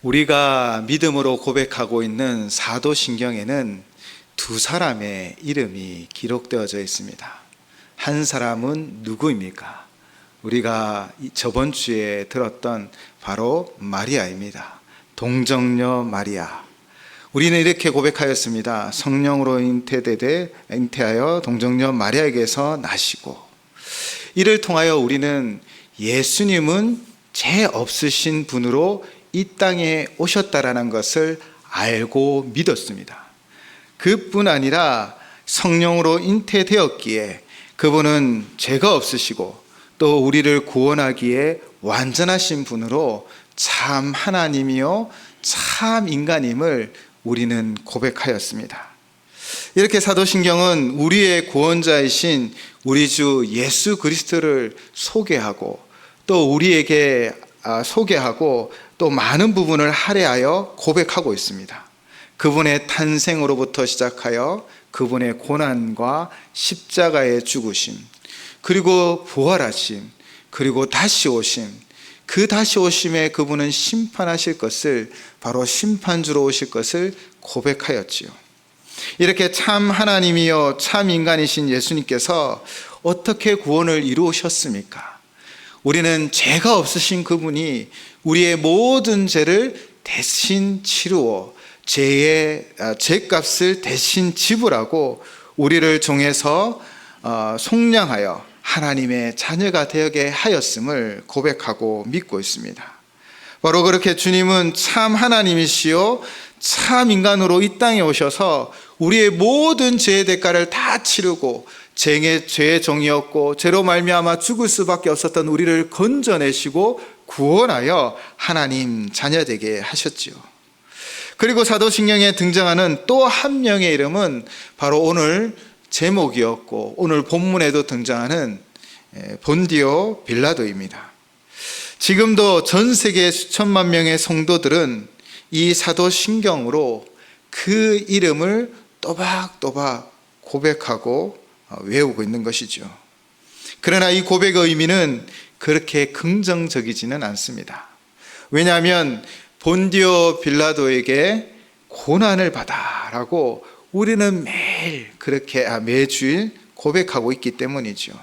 우리가 믿음으로 고백하고 있는 사도신경에는 두 사람의 이름이 기록되어져 있습니다. 한 사람은 누구입니까? 우리가 저번 주에 들었던 바로 마리아입니다. 동정녀 마리아. 우리는 이렇게 고백하였습니다. 성령으로 잉태하여 동정녀 마리아에게서 나시고, 이를 통하여 우리는 예수님은 죄 없으신 분으로 이 땅에 오셨다라는 것을 알고 믿었습니다. 그뿐 아니라 성령으로 잉태되었기에 그분은 죄가 없으시고 또 우리를 구원하기에 완전하신 분으로 참 하나님이요 참 인간임을 우리는 고백하였습니다. 이렇게 사도신경은 우리의 구원자이신 우리 주 예수 그리스도를 소개하고 또 우리에게 소개하고 또 많은 부분을 할애하여 고백하고 있습니다. 그분의 탄생으로부터 시작하여 그분의 고난과 십자가의 죽으심, 그리고 부활하심, 그리고 다시 오심, 그 다시 오심에 그분은 심판하실 것을, 바로 심판주로 오실 것을 고백하였지요. 이렇게 참 하나님이요 참 인간이신 예수님께서 어떻게 구원을 이루셨습니까? 우리는 죄가 없으신 그분이 우리의 모든 죄를 대신 치루어 죄값을 대신 지불하고 우리를 종에서 속량하여 하나님의 자녀가 되게 하였음을 고백하고 믿고 있습니다. 바로 그렇게 주님은 참 하나님이시요 참 인간으로 이 땅에 오셔서 우리의 모든 죄의 대가를 다 치르고 죄의 종이었고 죄로 말미암아 죽을 수밖에 없었던 우리를 건져내시고 구원하여 하나님 자녀 되게 하셨지요. 그리고 사도신경에 등장하는 또 한 명의 이름은 바로 오늘 제목이었고 오늘 본문에도 등장하는 본디오 빌라도입니다. 지금도 전 세계 수천만 명의 성도들은 이 사도신경으로 그 이름을 또박또박 고백하고 외우고 있는 것이죠. 그러나 이 고백의 의미는 그렇게 긍정적이지는 않습니다. 왜냐하면 본디오 빌라도에게 고난을 받아라고 우리는 매일 그렇게 매주일 고백하고 있기 때문이죠.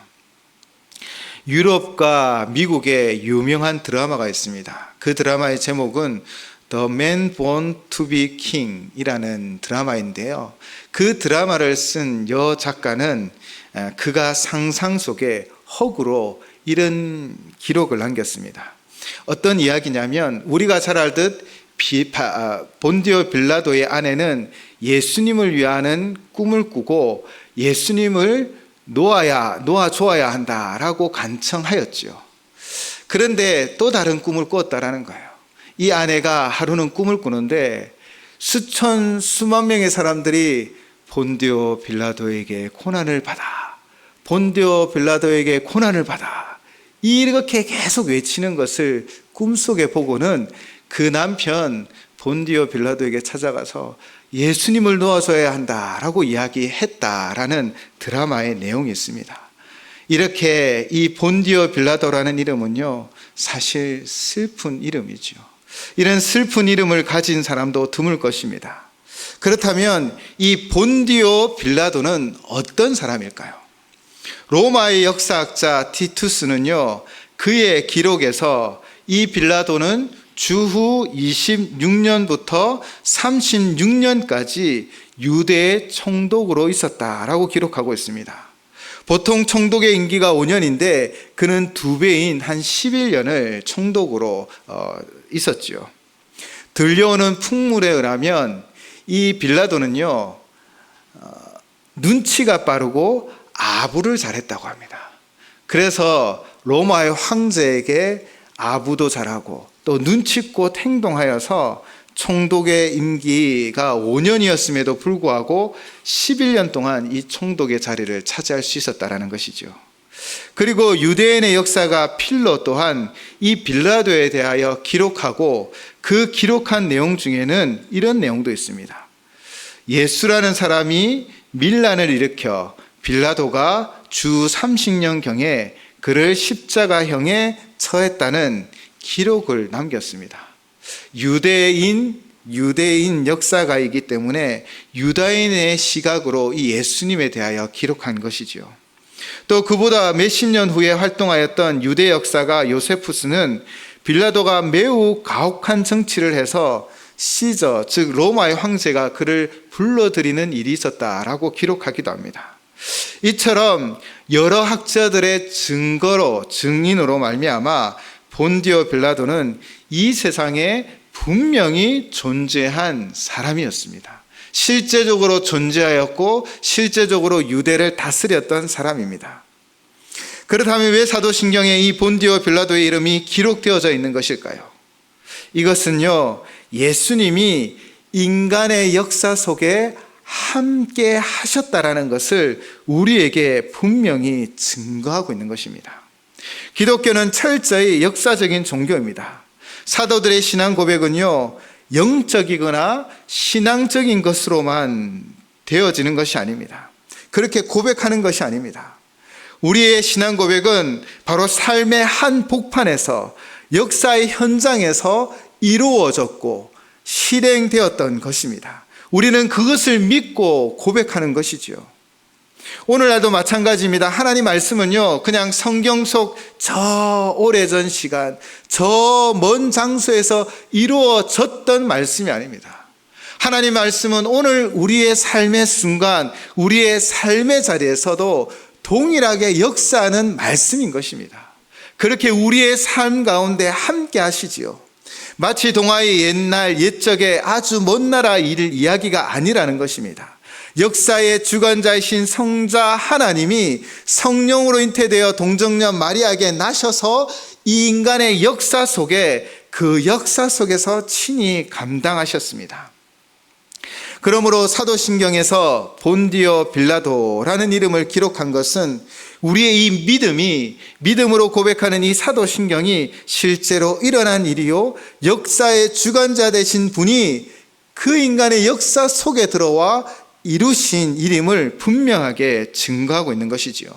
유럽과 미국에 유명한 드라마가 있습니다. 그 드라마의 제목은 The Man Born to be King 이라는 드라마인데요. 그 드라마를 쓴 여 작가는 그가 상상 속에 허구로 이런 기록을 남겼습니다. 어떤 이야기냐면 우리가 잘 알듯 본디오 빌라도의 아내는 예수님을 위하는 꿈을 꾸고 예수님을 놓아주어야 한다라고 간청하였죠. 그런데 또 다른 꿈을 꾸었다라는 거예요. 이 아내가 하루는 꿈을 꾸는데 수만 명의 사람들이 본디오 빌라도에게 고난을 받아, 본디오 빌라도에게 고난을 받아, 이렇게 계속 외치는 것을 꿈속에 보고는 그 남편 본디오 빌라도에게 찾아가서 예수님을 놓아줘야 한다라고 이야기했다라는 드라마의 내용이 있습니다. 이렇게 이 본디오 빌라도라는 이름은요 사실 슬픈 이름이죠. 이런 슬픈 이름을 가진 사람도 드물 것입니다. 그렇다면 이 본디오 빌라도는 어떤 사람일까요? 로마의 역사학자 티투스는요 그의 기록에서 이 빌라도는 주후 26년부터 36년까지 유대의 총독으로 있었다라고 기록하고 있습니다. 보통 총독의 임기가 5년인데 그는 2배인 한 11년을 총독으로 있었지요. 들려오는 풍물에 의하면 이 빌라도는요 눈치가 빠르고 아부를 잘했다고 합니다. 그래서 로마의 황제에게 아부도 잘하고 또 눈치껏 행동하여서 총독의 임기가 5년이었음에도 불구하고 11년 동안 이 총독의 자리를 차지할 수 있었다는 것이죠. 그리고 유대인의 역사가 필로 또한 이 빌라도에 대하여 기록하고 그 기록한 내용 중에는 이런 내용도 있습니다. 예수라는 사람이 밀란을 일으켜 빌라도가 주 30년경에 그를 십자가형에 처했다는 기록을 남겼습니다. 유대인 역사가이기 때문에 유다인의 시각으로 이 예수님에 대하여 기록한 것이지요. 또 그보다 몇십 년 후에 활동하였던 유대 역사가 요세푸스는 빌라도가 매우 가혹한 정치를 해서 시저, 즉 로마의 황제가 그를 불러들이는 일이 있었다라고 기록하기도 합니다. 이처럼 여러 학자들의 증인으로 말미암아 본디오 빌라도는 이 세상에 분명히 존재한 사람이었습니다. 실제적으로 존재하였고 실제적으로 유대를 다스렸던 사람입니다. 그렇다면 왜 사도신경에 이 본디오 빌라도의 이름이 기록되어져 있는 것일까요? 이것은요, 예수님이 인간의 역사 속에 함께 하셨다라는 것을 우리에게 분명히 증거하고 있는 것입니다. 기독교는 철저히 역사적인 종교입니다. 사도들의 신앙 고백은요, 영적이거나 신앙적인 것으로만 되어지는 것이 아닙니다. 그렇게 고백하는 것이 아닙니다. 우리의 신앙 고백은 바로 삶의 한 복판에서 역사의 현장에서 이루어졌고 실행되었던 것입니다. 우리는 그것을 믿고 고백하는 것이지요. 오늘날도 마찬가지입니다. 하나님 말씀은요, 그냥 성경 속 저 오래전 시간, 저 먼 장소에서 이루어졌던 말씀이 아닙니다. 하나님 말씀은 오늘 우리의 삶의 순간, 우리의 삶의 자리에서도 동일하게 역사하는 말씀인 것입니다. 그렇게 우리의 삶 가운데 함께 하시지요. 마치 동화의 옛적에 아주 먼 나라 일 이야기가 아니라는 것입니다. 역사의 주관자이신 성자 하나님이 성령으로 잉태되어 동정녀 마리아에게 나셔서 이 인간의 역사 속에 그 역사 속에서 친히 감당하셨습니다. 그러므로 사도신경에서 본디오 빌라도라는 이름을 기록한 것은 우리의 이 믿음으로 고백하는 이 사도신경이 실제로 일어난 일이요, 역사의 주관자 되신 분이 그 인간의 역사 속에 들어와 이루신 일임을 분명하게 증거하고 있는 것이지요.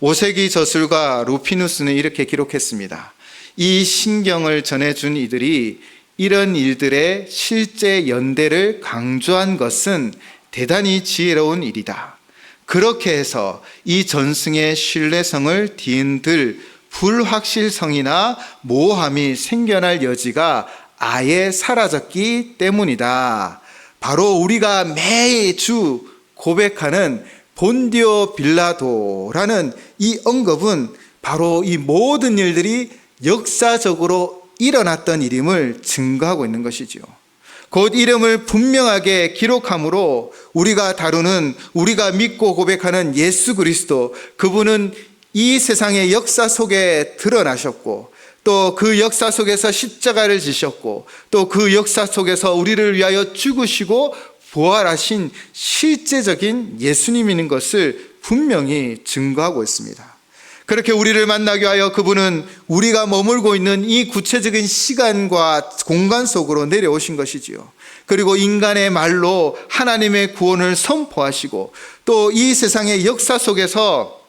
5세기 저술가 루피누스는 이렇게 기록했습니다. 이 신경을 전해준 이들이 이런 일들의 실제 연대를 강조한 것은 대단히 지혜로운 일이다. 그렇게 해서 이 전승의 신뢰성을 뒤흔들 불확실성이나 모호함이 생겨날 여지가 아예 사라졌기 때문이다. 바로 우리가 매주 고백하는 본디오 빌라도라는 이 언급은 바로 이 모든 일들이 역사적으로 일어났던 일임을 증거하고 있는 것이지요. 곧 이름을 분명하게 기록함으로 우리가 믿고 고백하는 예수 그리스도, 그분은 이 세상의 역사 속에 드러나셨고 또 그 역사 속에서 십자가를 지셨고 또 그 역사 속에서 우리를 위하여 죽으시고 부활하신 실제적인 예수님인 것을 분명히 증거하고 있습니다. 그렇게 우리를 만나게 하여 그분은 우리가 머물고 있는 이 구체적인 시간과 공간 속으로 내려오신 것이지요. 그리고 인간의 말로 하나님의 구원을 선포하시고 또 이 세상의 역사 속에서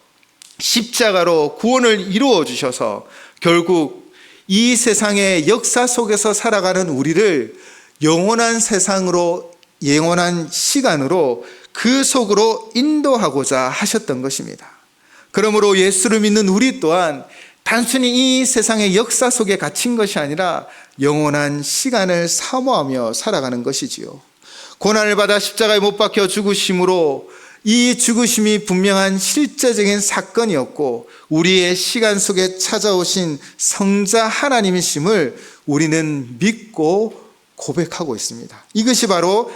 십자가로 구원을 이루어 주셔서 결국 이 세상의 역사 속에서 살아가는 우리를 영원한 세상으로, 영원한 시간으로 그 속으로 인도하고자 하셨던 것입니다. 그러므로 예수를 믿는 우리 또한 단순히 이 세상의 역사 속에 갇힌 것이 아니라 영원한 시간을 사모하며 살아가는 것이지요. 고난을 받아 십자가에 못 박혀 죽으심으로 이 죽으심이 분명한 실제적인 사건이었고 우리의 시간 속에 찾아오신 성자 하나님이심을 우리는 믿고 고백하고 있습니다. 이것이 바로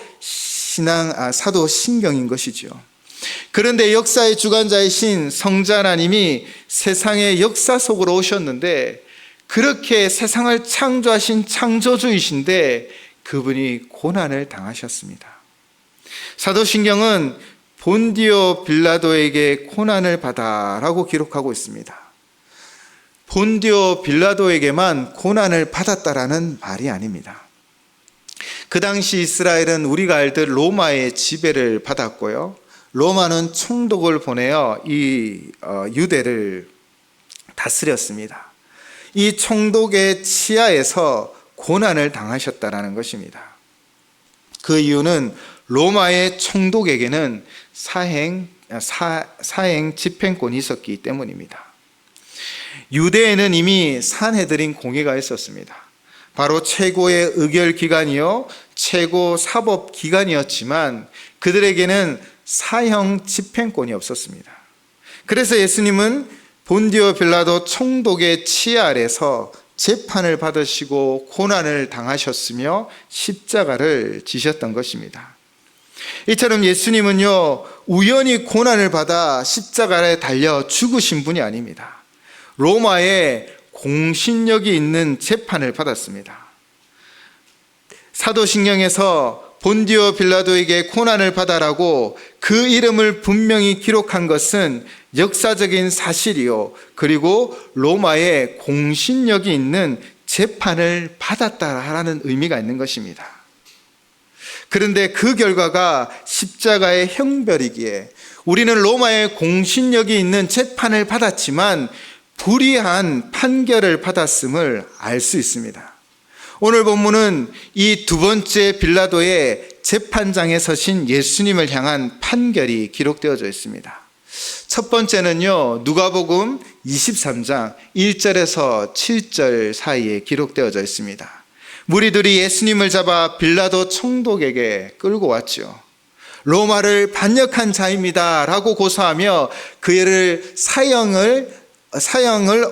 사도 신경인 것이죠. 그런데 역사의 주관자이신 성자 하나님이 세상의 역사 속으로 오셨는데 그렇게 세상을 창조하신 창조주이신데 그분이 고난을 당하셨습니다. 사도신경은 본디오 빌라도에게 고난을 받아라고 기록하고 있습니다. 본디오 빌라도에게만 고난을 받았다라는 말이 아닙니다. 그 당시 이스라엘은 우리가 알듯 로마의 지배를 받았고요. 로마는 총독을 보내어 이 유대를 다스렸습니다. 이 총독의 치하에서 고난을 당하셨다라는 것입니다. 그 이유는 로마의 총독에게는 사행 집행권이 있었기 때문입니다. 유대에는 이미 산헤드린 공회가 있었습니다. 바로 최고의 의결기관이요 최고 사법기관이었지만 그들에게는 사형 집행권이 없었습니다. 그래서 예수님은 본디오 빌라도 총독의 치하 아래서 재판을 받으시고 고난을 당하셨으며 십자가를 지셨던 것입니다. 이처럼 예수님은요 우연히 고난을 받아 십자가에 달려 죽으신 분이 아닙니다. 로마의 공신력이 있는 재판을 받았습니다. 사도신경에서 본디오 빌라도에게 고난을 받아라고 그 이름을 분명히 기록한 것은 역사적인 사실이요 그리고 로마의 공신력이 있는 재판을 받았다라는 의미가 있는 것입니다. 그런데 그 결과가 십자가의 형벌이기에 우리는 로마의 공신력이 있는 재판을 받았지만 불의한 판결을 받았음을 알 수 있습니다. 오늘 본문은 이 두 번째 빌라도의 재판장에 서신 예수님을 향한 판결이 기록되어져 있습니다. 첫 번째는요 누가복음 23장 1절에서 7절 사이에 기록되어져 있습니다. 무리들이 예수님을 잡아 빌라도 총독에게 끌고 왔죠. 로마를 반역한 자입니다 라고 고소하며 그를 사형을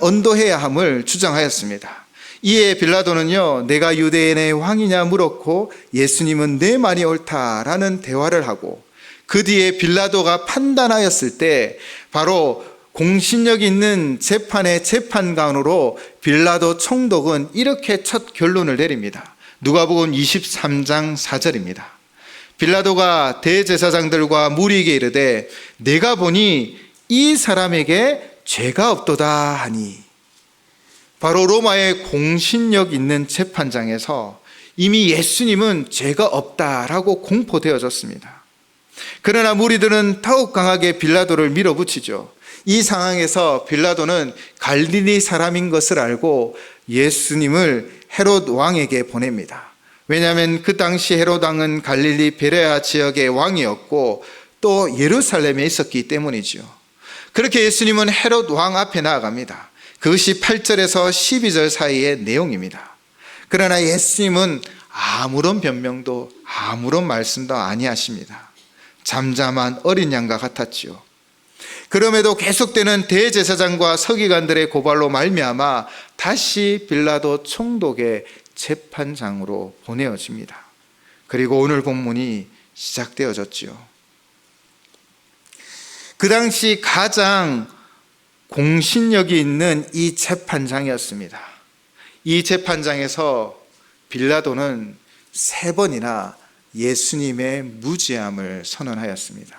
언도해야 함을 주장하였습니다. 이에 빌라도는요 내가 유대인의 왕이냐 물었고 예수님은 내 말이 옳다라는 대화를 하고 그 뒤에 빌라도가 판단하였을 때 바로 공신력 있는 재판의 재판관으로 빌라도 총독은 이렇게 첫 결론을 내립니다. 누가복음 23장 4절입니다. 빌라도가 대제사장들과 무리에게 이르되 내가 보니 이 사람에게 죄가 없도다 하니 바로 로마의 공신력 있는 재판장에서 이미 예수님은 죄가 없다라고 공포되어졌습니다. 그러나 무리들은 더욱 강하게 빌라도를 밀어붙이죠. 이 상황에서 빌라도는 갈릴리 사람인 것을 알고 예수님을 헤롯 왕에게 보냅니다. 왜냐하면 그 당시 헤롯 왕은 갈릴리 베레아 지역의 왕이었고 또 예루살렘에 있었기 때문이죠. 그렇게 예수님은 헤롯 왕 앞에 나아갑니다. 그것이 8절에서 12절 사이의 내용입니다. 그러나 예수님은 아무런 변명도 아무런 말씀도 아니하십니다. 잠잠한 어린 양과 같았지요. 그럼에도 계속되는 대제사장과 서기관들의 고발로 말미암아 다시 빌라도 총독의 재판장으로 보내어집니다. 그리고 오늘 본문이 시작되어졌지요. 그 당시 가장 공신력이 있는 이 재판장이었습니다. 이 재판장에서 빌라도는 3번이나 예수님의 무죄함을 선언하였습니다.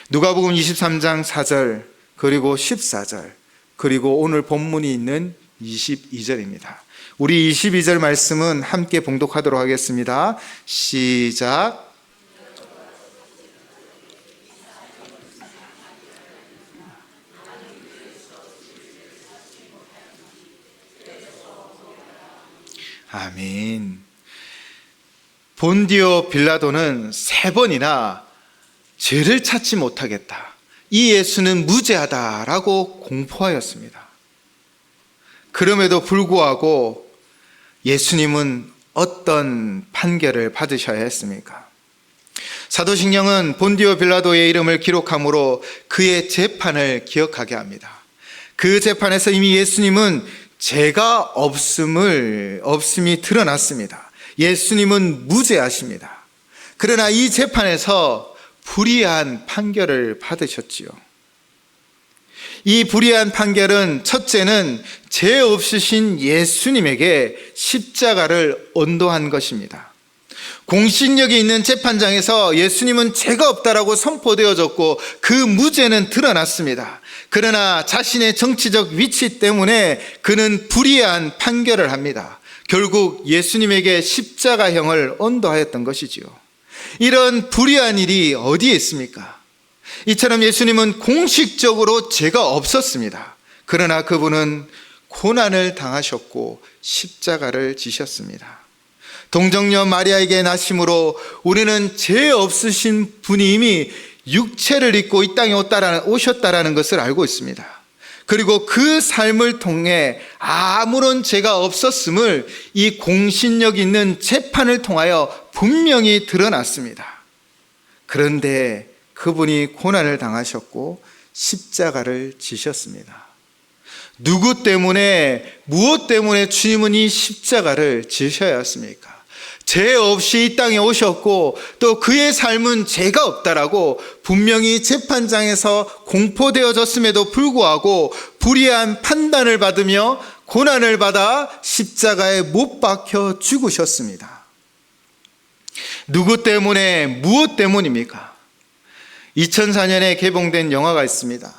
누가복음 23장 4절 그리고 14절 그리고 오늘 본문이 있는 22절입니다. 우리 22절 말씀은 함께 봉독하도록 하겠습니다. 시작. 아멘. 본디오 빌라도는 3번이나 죄를 찾지 못하겠다. 이 예수는 무죄하다라고 공포하였습니다. 그럼에도 불구하고 예수님은 어떤 판결을 받으셔야 했습니까? 사도신경은 본디오 빌라도의 이름을 기록함으로 그의 재판을 기억하게 합니다. 그 재판에서 이미 예수님은 죄가 없음이 드러났습니다. 예수님은 무죄하십니다. 그러나 이 재판에서 불의한 판결을 받으셨지요. 이 불의한 판결은 첫째는 죄 없으신 예수님에게 십자가를 언도한 것입니다. 공신력이 있는 재판장에서 예수님은 죄가 없다라고 선포되어졌고 그 무죄는 드러났습니다. 그러나 자신의 정치적 위치 때문에 그는 불의한 판결을 합니다. 결국 예수님에게 십자가형을 언도하였던 것이지요. 이런 불의한 일이 어디에 있습니까? 이처럼 예수님은 공식적으로 죄가 없었습니다. 그러나 그분은 고난을 당하셨고 십자가를 지셨습니다. 동정녀 마리아에게 나심으로 우리는 죄 없으신 분이 이미 육체를 입고 이 땅에 오셨다라는 것을 알고 있습니다. 그리고 그 삶을 통해 아무런 죄가 없었음을 이 공신력 있는 재판을 통하여 분명히 드러났습니다. 그런데 그분이 고난을 당하셨고 십자가를 지셨습니다. 누구 때문에, 무엇 때문에 주님은 이 십자가를 지셔야 했습니까? 죄 없이 이 땅에 오셨고 또 그의 삶은 죄가 없다라고 분명히 재판장에서 공포되어졌음에도 불구하고 불의한 판단을 받으며 고난을 받아 십자가에 못 박혀 죽으셨습니다. 누구 때문에, 무엇 때문입니까? 2004년에 개봉된 영화가 있습니다.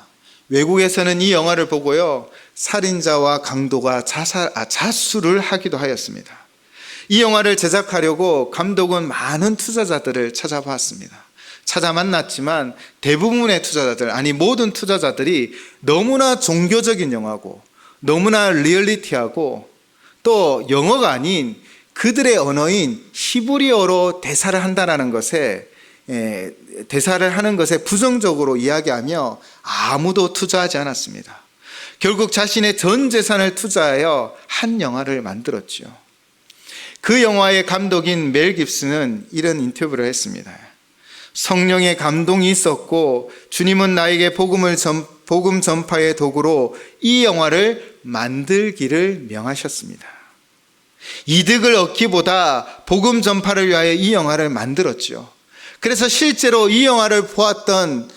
외국에서는 이 영화를 보고요, 살인자와 강도가 자수를 하기도 하였습니다. 이 영화를 제작하려고 감독은 많은 투자자들을 찾아봤습니다. 찾아 만났지만 대부분의 투자자들, 아니 모든 투자자들이 너무나 종교적인 영화고 너무나 리얼리티하고 또 영어가 아닌 그들의 언어인 히브리어로 대사를 한다는 것에 부정적으로 이야기하며 아무도 투자하지 않았습니다. 결국 자신의 전 재산을 투자하여 한 영화를 만들었죠. 그 영화의 감독인 멜 깁슨은 이런 인터뷰를 했습니다. 성령의 감동이 있었고 주님은 나에게 복음 전파의 도구로 이 영화를 만들기를 명하셨습니다. 이득을 얻기보다 복음 전파를 위하여 이 영화를 만들었죠. 그래서 실제로 이 영화를 보았던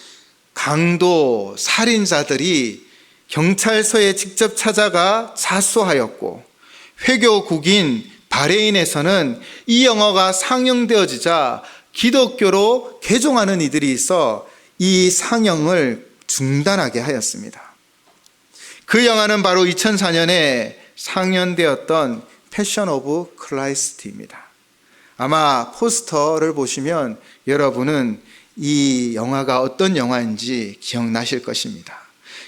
강도, 살인자들이 경찰서에 직접 찾아가 자수하였고, 회교국인 바레인에서는 이 영화가 상영되어지자 기독교로 개종하는 이들이 있어 이 상영을 중단하게 하였습니다. 그 영화는 바로 2004년에 상연되었던 패션 오브 크라이스트입니다. 아마 포스터를 보시면 여러분은 이 영화가 어떤 영화인지 기억나실 것입니다.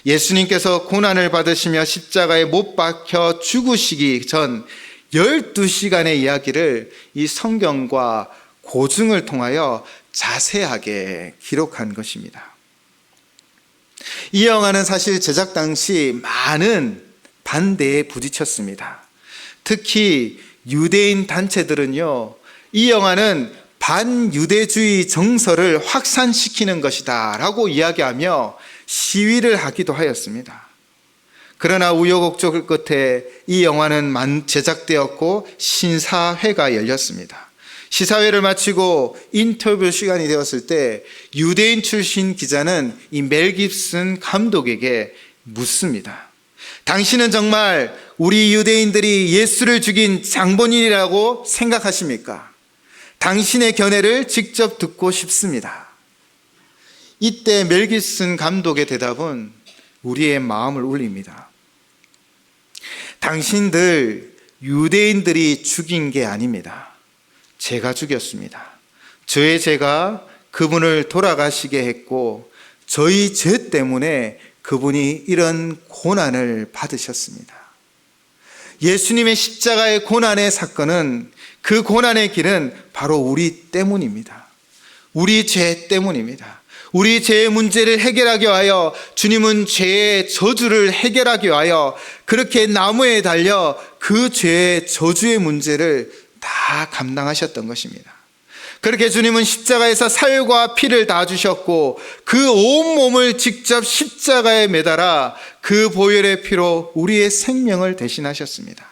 예수님께서 고난을 받으시며 십자가에 못 박혀 죽으시기 전 12시간의 이야기를 이 성경과 고증을 통하여 자세하게 기록한 것입니다. 이 영화는 사실 제작 당시 많은 반대에 부딪혔습니다. 특히 유대인 단체들은요, 이 영화는 반유대주의 정서를 확산시키는 것이다 라고 이야기하며 시위를 하기도 하였습니다. 그러나 우여곡절 끝에 이 영화는 제작되었고 신사회가 열렸습니다. 시사회를 마치고 인터뷰 시간이 되었을 때 유대인 출신 기자는 이 멜 깁슨 감독에게 묻습니다. 당신은 정말 우리 유대인들이 예수를 죽인 장본인이라고 생각하십니까? 당신의 견해를 직접 듣고 싶습니다. 이때 멜 깁슨 감독의 대답은 우리의 마음을 울립니다. 당신들 유대인들이 죽인 게 아닙니다. 제가 죽였습니다. 저의 죄가 그분을 돌아가시게 했고 저희 죄 때문에 그분이 이런 고난을 받으셨습니다. 예수님의 십자가의 고난의 사건은, 그 고난의 길은 바로 우리 때문입니다. 우리 죄 때문입니다. 우리 죄의 문제를 해결하기 위하여 주님은 죄의 저주를 해결하기 위하여 그렇게 나무에 달려 그 죄의 저주의 문제를 다 감당하셨던 것입니다. 그렇게 주님은 십자가에서 살과 피를 다 주셨고 그 온몸을 직접 십자가에 매달아 그 보혈의 피로 우리의 생명을 대신하셨습니다.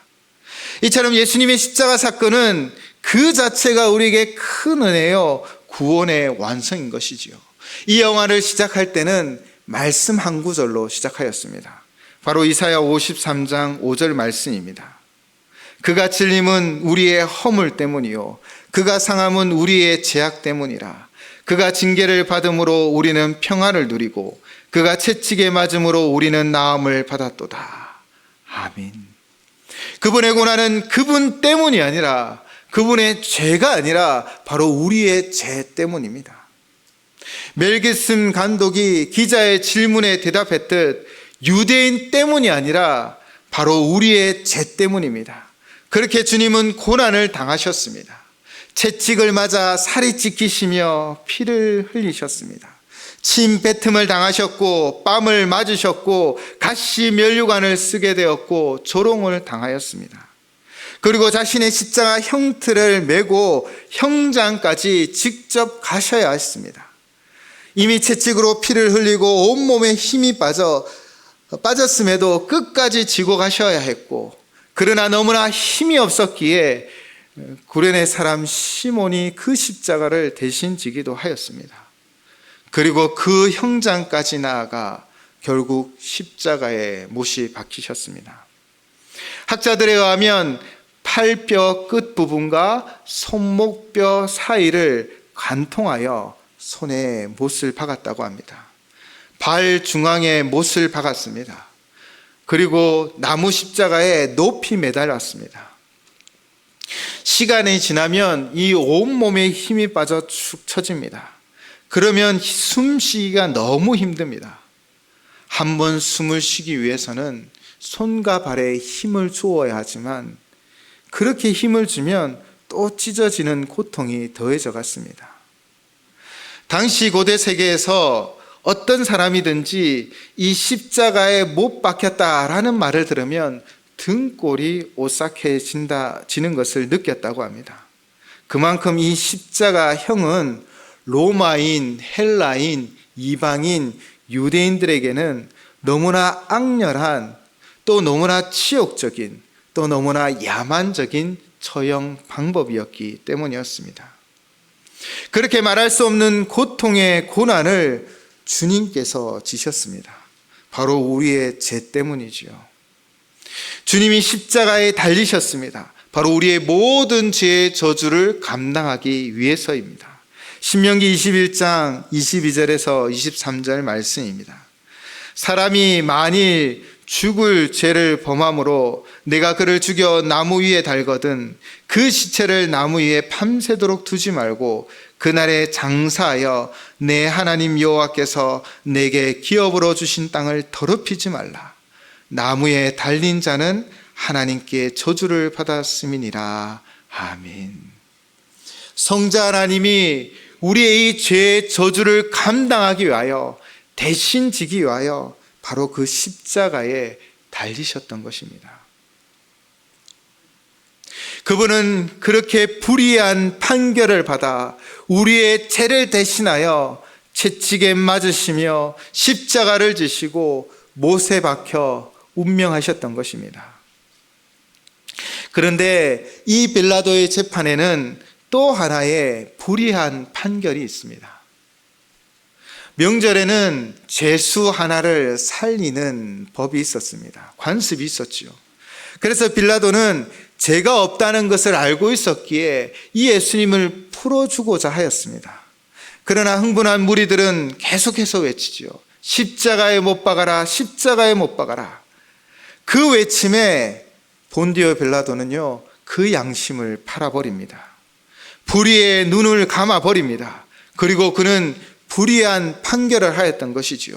이처럼 예수님의 십자가 사건은 그 자체가 우리에게 큰 은혜요, 구원의 완성인 것이지요. 이 영화를 시작할 때는 말씀 한 구절로 시작하였습니다. 바로 이사야 53장 5절 말씀입니다. 그가 찔림은 우리의 허물 때문이요 그가 상함은 우리의 죄악 때문이라. 그가 징계를 받음으로 우리는 평화를 누리고 그가 채찍에 맞음으로 우리는 나음을 받았도다. 아멘. 그분의 고난은 그분 때문이 아니라, 그분의 죄가 아니라 바로 우리의 죄 때문입니다. 멜 깁슨 감독이 기자의 질문에 대답했듯 유대인 때문이 아니라 바로 우리의 죄 때문입니다. 그렇게 주님은 고난을 당하셨습니다. 채찍을 맞아 살이 찢기시며 피를 흘리셨습니다. 침 뱉음을 당하셨고 뺨을 맞으셨고 가시 면류관을 쓰게 되었고 조롱을 당하였습니다. 그리고 자신의 십자가 형틀을 메고 형장까지 직접 가셔야 했습니다. 이미 채찍으로 피를 흘리고 온몸에 힘이 빠졌음에도 끝까지 지고 가셔야 했고, 그러나 너무나 힘이 없었기에 구레네 사람 시몬이 그 십자가를 대신 지기도 하였습니다. 그리고 그 형장까지 나아가 결국 십자가에 못이 박히셨습니다. 학자들에 의하면 팔뼈 끝부분과 손목뼈 사이를 관통하여 손에 못을 박았다고 합니다. 발 중앙에 못을 박았습니다. 그리고 나무 십자가에 높이 매달았습니다. 시간이 지나면 이 온몸에 힘이 빠져 축 처집니다. 그러면 숨 쉬기가 너무 힘듭니다. 한 번 숨을 쉬기 위해서는 손과 발에 힘을 주어야 하지만 그렇게 힘을 주면 또 찢어지는 고통이 더해져 갔습니다. 당시 고대 세계에서 어떤 사람이든지 이 십자가에 못 박혔다라는 말을 들으면 등골이 오싹해지는 것을 느꼈다고 합니다. 그만큼 이 십자가형은 로마인, 헬라인, 이방인, 유대인들에게는 너무나 악렬한, 또 너무나 치욕적인, 또 너무나 야만적인 처형 방법이었기 때문이었습니다. 그렇게 말할 수 없는 고통의 고난을 주님께서 지셨습니다. 바로 우리의 죄 때문이지요. 주님이 십자가에 달리셨습니다. 바로 우리의 모든 죄의 저주를 감당하기 위해서입니다. 신명기 21장 22절에서 23절 말씀입니다. 사람이 만일 죽을 죄를 범함으로 내가 그를 죽여 나무 위에 달거든 그 시체를 나무 위에 밤새도록 두지 말고 그날에 장사하여 내 하나님 여호와께서 내게 기업으로 주신 땅을 더럽히지 말라. 나무에 달린 자는 하나님께 저주를 받았음이니라. 아멘. 성자 하나님이 우리의 이 죄의 저주를 감당하기 위하여, 대신 지기 위하여 바로 그 십자가에 달리셨던 것입니다. 그분은 그렇게 불의한 판결을 받아 우리의 죄를 대신하여 채찍에 맞으시며 십자가를 지시고 못에 박혀 운명하셨던 것입니다. 그런데 이 빌라도의 재판에는 또 하나의 불의한 판결이 있습니다. 명절에는 죄수 하나를 살리는 법이 있었습니다. 관습이 있었지요. 그래서 빌라도는 죄가 없다는 것을 알고 있었기에 이 예수님을 풀어주고자 하였습니다. 그러나 흥분한 무리들은 계속해서 외치지요. 십자가에 못 박아라, 십자가에 못 박아라. 그 외침에 본디오 빌라도는요, 그 양심을 팔아버립니다. 불의의 눈을 감아버립니다. 그리고 그는 불의한 판결을 하였던 것이지요.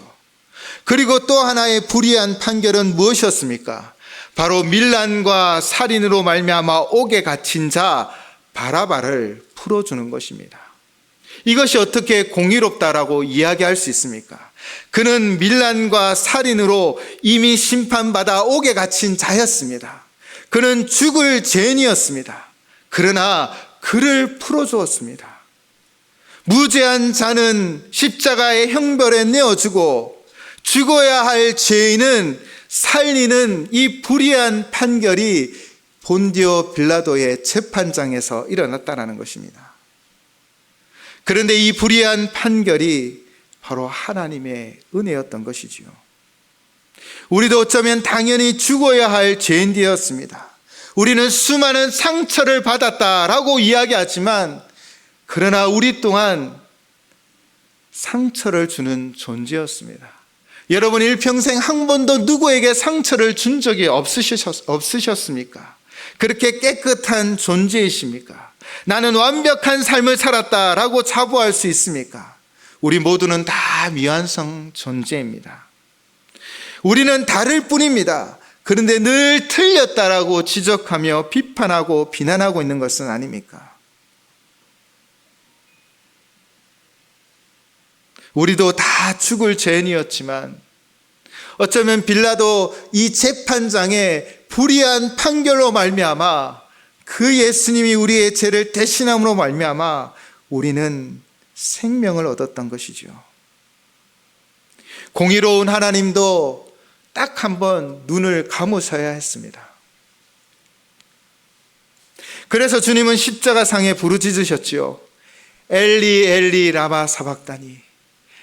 그리고 또 하나의 불의한 판결은 무엇이었습니까? 바로 밀란과 살인으로 말미암아 옥에 갇힌 자 바라바를 풀어주는 것입니다. 이것이 어떻게 공의롭다라고 이야기할 수 있습니까? 그는 밀란과 살인으로 이미 심판받아 옥에 갇힌 자였습니다. 그는 죽을 죄인이었습니다. 그러나 그를 풀어주었습니다. 무죄한 자는 십자가의 형벌에 내어주고 죽어야 할 죄인은 살리는 이 불의한 판결이 본디오 빌라도의 재판장에서 일어났다는 것입니다. 그런데 이 불의한 판결이 바로 하나님의 은혜였던 것이지요. 우리도 어쩌면 당연히 죽어야 할 죄인되었습니다. 우리는 수많은 상처를 받았다라고 이야기하지만, 그러나 우리 또한 상처를 주는 존재였습니다. 여러분 일평생 한 번도 누구에게 상처를 준 적이 없으셨습니까? 그렇게 깨끗한 존재이십니까? 나는 완벽한 삶을 살았다라고 자부할 수 있습니까? 우리 모두는 다 미완성 존재입니다. 우리는 다를 뿐입니다. 그런데 늘 틀렸다라고 지적하며 비판하고 비난하고 있는 것은 아닙니까? 우리도 다 죽을 죄인이었지만 어쩌면 빌라도 이 재판장의 불의한 판결로 말미암아 그 예수님이 우리의 죄를 대신함으로 말미암아 우리는 생명을 얻었던 것이죠. 공의로운 하나님도 딱 한 번 눈을 감으셔야 했습니다. 그래서 주님은 십자가상에 부르짖으셨지요. 엘리 엘리 라마 사박다니,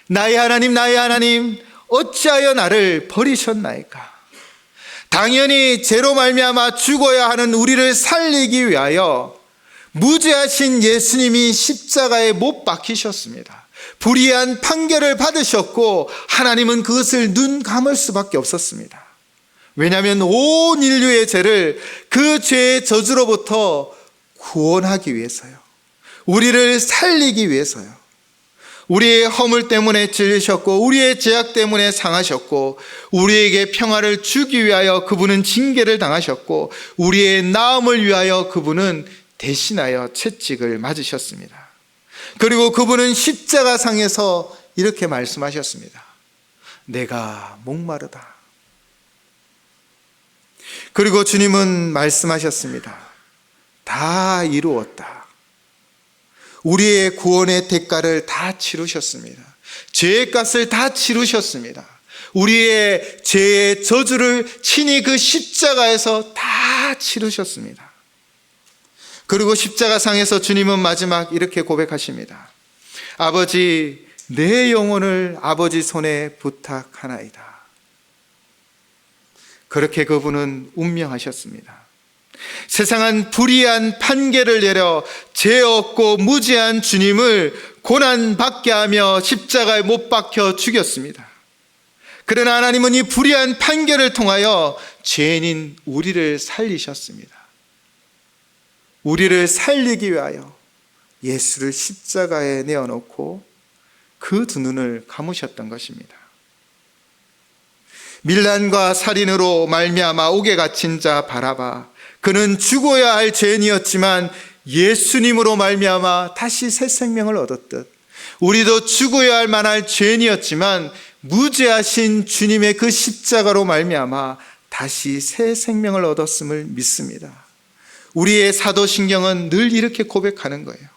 나의 하나님 나의 하나님 어찌하여 나를 버리셨나이까. 당연히 죄로 말미암아 죽어야 하는 우리를 살리기 위하여 무죄하신 예수님이 십자가에 못 박히셨습니다. 불의한 판결을 받으셨고 하나님은 그것을 눈 감을 수밖에 없었습니다. 왜냐하면 온 인류의 죄를 그 죄의 저주로부터 구원하기 위해서요. 우리를 살리기 위해서요. 우리의 허물 때문에 찔리셨고 우리의 죄악 때문에 상하셨고 우리에게 평화를 주기 위하여 그분은 징계를 당하셨고 우리의 나음을 위하여 그분은 대신하여 채찍을 맞으셨습니다. 그리고 그분은 십자가상에서 이렇게 말씀하셨습니다. 내가 목마르다. 그리고 주님은 말씀하셨습니다. 다 이루었다. 우리의 구원의 대가를 다 치르셨습니다. 죄의 값을 다 치르셨습니다. 우리의 죄의 저주를 친히 그 십자가에서 다 치르셨습니다. 그리고 십자가상에서 주님은 마지막 이렇게 고백하십니다. 아버지, 내 영혼을 아버지 손에 부탁하나이다. 그렇게 그분은 운명하셨습니다. 세상은 불의한 판결을 내려 죄 없고 무죄한 주님을 고난받게 하며 십자가에 못 박혀 죽였습니다. 그러나 하나님은 이 불의한 판결을 통하여 죄인인 우리를 살리셨습니다. 우리를 살리기 위하여 예수를 십자가에 내어놓고 그 두 눈을 감으셨던 것입니다. 밀란과 살인으로 말미암아 옥에 갇힌 자 바라바, 그는 죽어야 할 죄인이었지만 예수님으로 말미암아 다시 새 생명을 얻었듯 우리도 죽어야 할 만한 죄인이었지만 무죄하신 주님의 그 십자가로 말미암아 다시 새 생명을 얻었음을 믿습니다. 우리의 사도신경은 늘 이렇게 고백하는 거예요.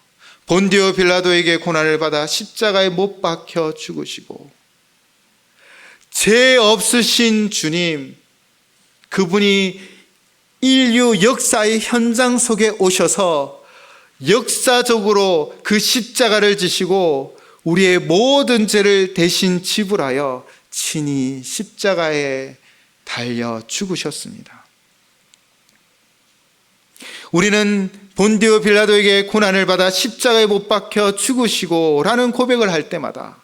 본디오 빌라도에게 고난을 받아 십자가에 못 박혀 죽으시고 죄 없으신 주님, 그분이 인류 역사의 현장 속에 오셔서 역사적으로 그 십자가를 지시고 우리의 모든 죄를 대신 지불하여 친히 십자가에 달려 죽으셨습니다. 우리는 본디오 빌라도에게 고난을 받아 십자가에 못 박혀 죽으시고 라는 고백을 할 때마다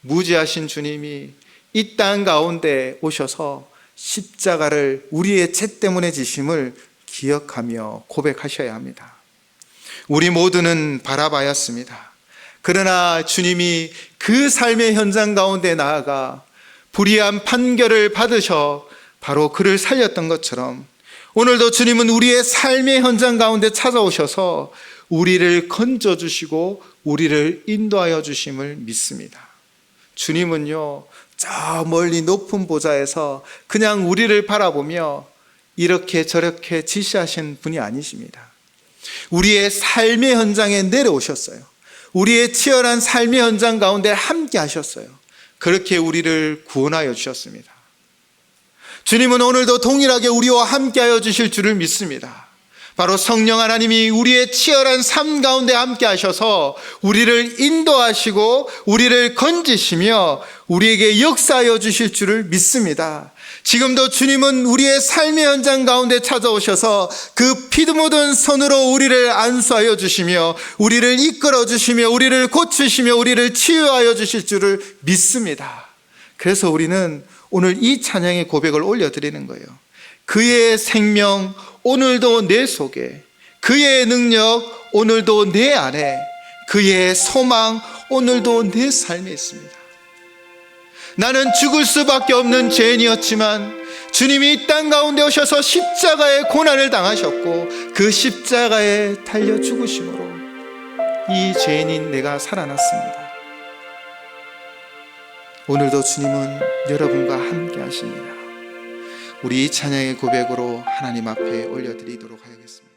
무죄하신 주님이 이 땅 가운데 오셔서 십자가를 우리의 죄 때문에 지심을 기억하며 고백하셔야 합니다. 우리 모두는 바라바였습니다. 그러나 주님이 그 삶의 현장 가운데 나아가 불의한 판결을 받으셔 바로 그를 살렸던 것처럼 오늘도 주님은 우리의 삶의 현장 가운데 찾아오셔서 우리를 건져주시고 우리를 인도하여 주심을 믿습니다. 주님은요, 저 멀리 높은 보좌에서 그냥 우리를 바라보며 이렇게 저렇게 지시하신 분이 아니십니다. 우리의 삶의 현장에 내려오셨어요. 우리의 치열한 삶의 현장 가운데 함께 하셨어요. 그렇게 우리를 구원하여 주셨습니다. 주님은 오늘도 동일하게 우리와 함께하여 주실 줄을 믿습니다. 바로 성령 하나님이 우리의 치열한 삶 가운데 함께 하셔서 우리를 인도하시고 우리를 건지시며 우리에게 역사하여 주실 줄을 믿습니다. 지금도 주님은 우리의 삶의 현장 가운데 찾아오셔서 그 피 묻은 손으로 우리를 안수하여 주시며 우리를 이끌어 주시며 우리를 고치시며 우리를 치유하여 주실 줄을 믿습니다. 그래서 우리는 오늘 이 찬양의 고백을 올려드리는 거예요. 그의 생명 오늘도 내 속에, 그의 능력 오늘도 내 안에, 그의 소망 오늘도 내 삶에 있습니다. 나는 죽을 수밖에 없는 죄인이었지만 주님이 이 땅 가운데 오셔서 십자가의 고난을 당하셨고 그 십자가에 달려 죽으심으로 이 죄인인 내가 살아났습니다. 오늘도 주님은 여러분과 함께 하십니다. 우리 이 찬양의 고백으로 하나님 앞에 올려드리도록 하겠습니다.